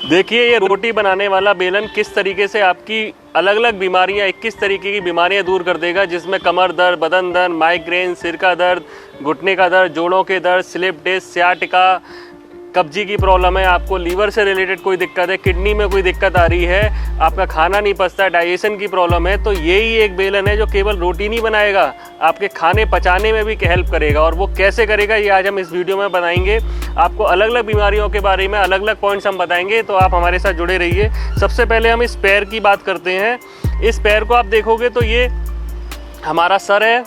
देखिए ये रोटी बनाने वाला बेलन किस तरीके से आपकी अलग अलग बीमारियां 21 तरीके की बीमारियां दूर कर देगा, जिसमें कमर दर्द, बदन दर्द, माइग्रेन, सिर का दर्द, घुटने का दर्द, जोड़ों के दर्द, स्लिप डिस्क, सियाटिका, कब्जी की प्रॉब्लम है, आपको लीवर से रिलेटेड कोई दिक्कत है, किडनी में कोई दिक्कत आ रही है, आपका खाना नहीं पचता, डाइजेशन की प्रॉब्लम है, तो यही एक बेलन है जो केवल रोटी नहीं बनाएगा, आपके खाने पचाने में भी हेल्प करेगा। और वो कैसे करेगा ये आज हम इस वीडियो में बनाएंगे। आपको अलग अलग बीमारियों के बारे में अलग अलग पॉइंट्स हम बताएंगे, तो आप हमारे साथ जुड़े रहिए। सबसे पहले हम इस पैर की बात करते हैं। इस पैर को आप देखोगे तो ये हमारा सर है,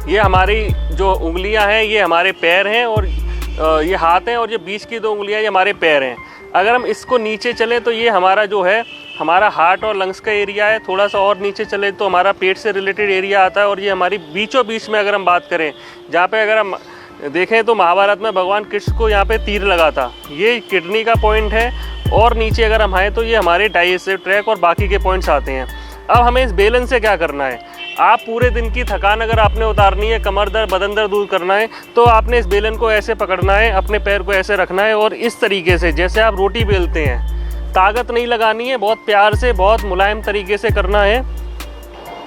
ये हमारी जो उंगलियां हैं ये हमारे पैर हैं, और ये हाथ हैं, और ये बीच की 2 उंगलियां ये हमारे पैर हैं। अगर हम इसको नीचे चलें तो ये हमारा जो है हमारा हार्ट और लंग्स का एरिया है। थोड़ा सा और नीचे चले तो हमारा पेट से रिलेटेड एरिया आता है, और ये हमारी बीचों बीच में अगर हम बात करें, जहाँ पे अगर हम देखें तो महाभारत में भगवान कृष्ण को यहाँ पे तीर लगा था, ये किडनी का पॉइंट है। और नीचे अगर हम आए तो ये हमारे डाइजेस्टिव ट्रैक और बाकी के पॉइंट्स आते हैं। अब हमें इस बेलन से क्या करना है, आप पूरे दिन की थकान अगर आपने उतारनी है, कमर दर्द, बदन दर्द दूर करना है, तो आपने इस बेलन को ऐसे पकड़ना है, अपने पैर को ऐसे रखना है, और इस तरीके से जैसे आप रोटी बेलते हैं, ताकत नहीं लगानी है, बहुत प्यार से, बहुत मुलायम तरीके से करना है।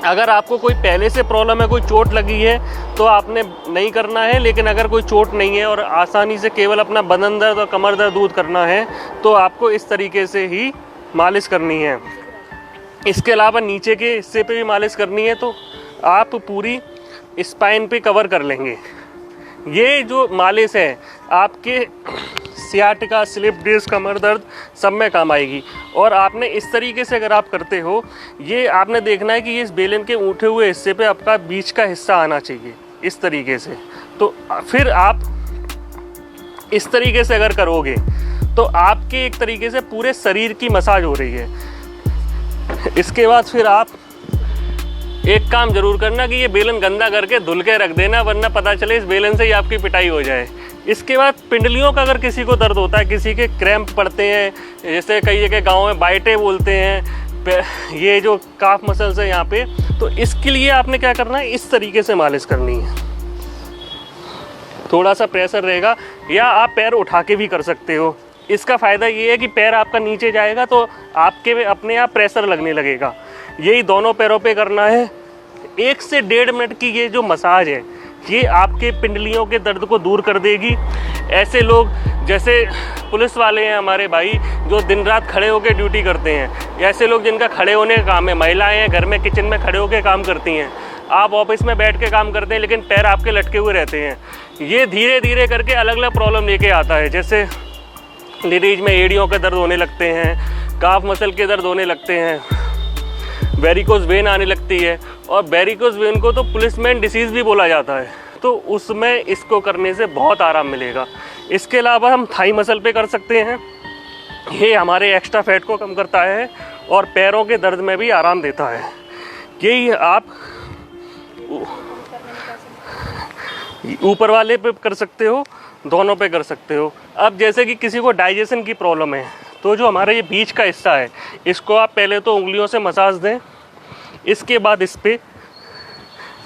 अगर आपको कोई पहले से प्रॉब्लम है, कोई चोट लगी है, तो आपने नहीं करना है, लेकिन अगर कोई चोट नहीं है और आसानी से केवल अपना बदन दर्द और कमर दर्द दूर करना है, तो आपको इस तरीके से ही मालिश करनी है। इसके अलावा नीचे के हिस्से पे भी मालिश करनी है, तो आप पूरी स्पाइन पे कवर कर लेंगे। ये जो मालिश है आपके सियाटिका, स्लिप डिस्क, कमर दर्द सब में काम आएगी। और आपने इस तरीके से अगर आप करते हो, ये आपने देखना है कि इस बेलन के उठे हुए हिस्से पे आपका बीच का हिस्सा आना चाहिए, इस तरीके से। तो फिर आप इस तरीके से अगर करोगे तो आपके एक तरीके से पूरे शरीर की मसाज हो रही है। इसके बाद फिर आप एक काम जरूर करना कि ये बेलन गंदा करके धुल के रख देना, वरना पता चले इस बेलन से ही आपकी पिटाई हो जाए। इसके बाद पिंडलियों का अगर किसी को दर्द होता है, किसी के क्रैम्प पड़ते हैं, जैसे कई जगह गाँव में बाइटें बोलते हैं, ये जो काफ मसल्स है यहाँ पे, तो इसके लिए आपने क्या करना है, इस तरीके से मालिश करनी है। थोड़ा सा प्रेशर रहेगा, या आप पैर उठा के भी कर सकते हो। इसका फ़ायदा ये है कि पैर आपका नीचे जाएगा तो आपके में अपने आप प्रेशर लगने लगेगा। यही दोनों पैरों पे करना है। 1 से 1.5 मिनट की ये जो मसाज है, ये आपके पिंडलियों के दर्द को दूर कर देगी। ऐसे लोग जैसे पुलिस वाले हैं हमारे भाई, जो दिन रात खड़े होकर ड्यूटी करते हैं, ऐसे लोग जिनका खड़े होने का काम है, महिलाएं हैं घर में किचन में खड़े होकर काम करती हैं, आप ऑफिस में बैठ के काम करते हैं लेकिन पैर आपके लटके हुए रहते हैं। ये धीरे धीरे करके अलग अलग प्रॉब्लम लेके आता है। जैसे लेडीज में एड़ियों के दर्द होने लगते हैं, काफ मसल के दर्द होने लगते हैं, वेरिकोज वेन आने लगती है, और वेरिकोज वेन को तो पुलिसमैन डिसीज़ भी बोला जाता है। तो उसमें इसको करने से बहुत आराम मिलेगा। इसके अलावा हम थाई मसल पे कर सकते हैं, ये हमारे एक्स्ट्रा फैट को कम करता है और पैरों के दर्द में भी आराम देता है। यही आप ऊपर वाले पे कर सकते हो, दोनों पे कर सकते हो। अब जैसे कि किसी को डाइजेशन की प्रॉब्लम है, तो जो हमारा ये बीच का हिस्सा है, इसको आप पहले तो उंगलियों से मसाज दें, इसके बाद इस पे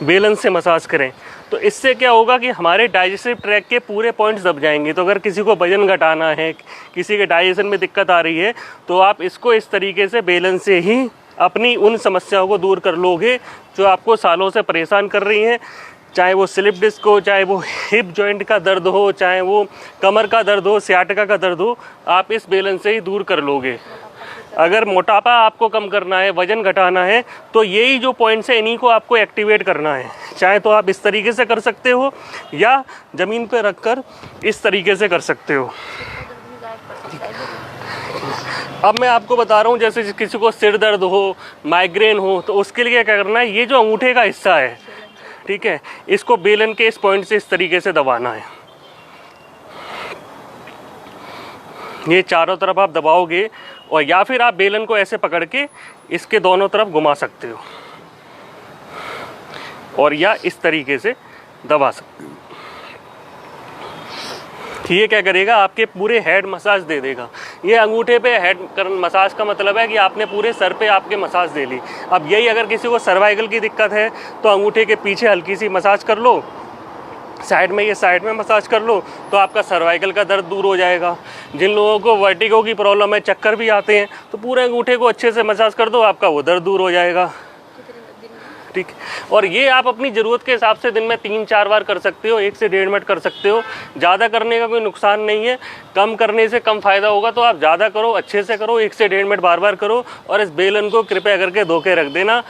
बेलन से मसाज करें। तो इससे क्या होगा कि हमारे डाइजेस्टिव ट्रैक के पूरे पॉइंट्स दब जाएंगे। तो अगर किसी को वजन घटाना है, किसी के डाइजेशन में दिक्कत आ रही है, तो आप इसको इस तरीके से बेलन से ही अपनी उन समस्याओं को दूर कर लोगे जो आपको सालों से परेशान कर रही हैं। चाहे वो स्लिप डिस्क हो, चाहे वो हिप जॉइंट का दर्द हो, चाहे वो कमर का दर्द हो, सियाटिका का दर्द हो, आप इस बेलन से ही दूर कर लोगे। अगर मोटापा आपको कम करना है, वजन घटाना है, तो यही जो पॉइंट्स है इन्हीं को आपको एक्टिवेट करना है। चाहे तो आप इस तरीके से कर सकते हो, या ज़मीन पर रख कर इस तरीके से कर सकते हो। अब मैं आपको बता रहा हूँ, जैसे किसी को सिर दर्द हो, माइग्रेन हो, तो उसके लिए क्या करना है, ये जो अंगूठे का हिस्सा है, ठीक है, इसको बेलन के इस पॉइंट से इस तरीके से दबाना है। ये चारों तरफ आप दबाओगे, और या फिर आप बेलन को ऐसे पकड़ के इसके दोनों तरफ घुमा सकते हो, और या इस तरीके से दबा सकते हो। ये क्या करेगा, आपके पूरे हेड मसाज दे देगा। ये अंगूठे पे हेड मसाज का मतलब है कि आपने पूरे सर पे आपके मसाज दे ली। अब यही अगर किसी को सर्वाइकल की दिक्कत है, तो अंगूठे के पीछे हल्की सी मसाज कर लो, साइड में मसाज कर लो तो आपका सर्वाइकल का दर्द दूर हो जाएगा। जिन लोगों को वर्टिगो की प्रॉब्लम है, चक्कर भी आते हैं, तो पूरे अंगूठे को अच्छे से मसाज कर दो, आपका वो दर्द दूर हो जाएगा। ठीक। और ये आप अपनी ज़रूरत के हिसाब से दिन में 3-4 बार कर सकते हो, 1 से 1.5 मिनट कर सकते हो। ज़्यादा करने का कोई नुकसान नहीं है, कम करने से कम फ़ायदा होगा, तो आप ज़्यादा करो, अच्छे से करो, 1 से 1.5 मिनट बार बार करो। और इस बेलन को कृपया करके धो के रख देना।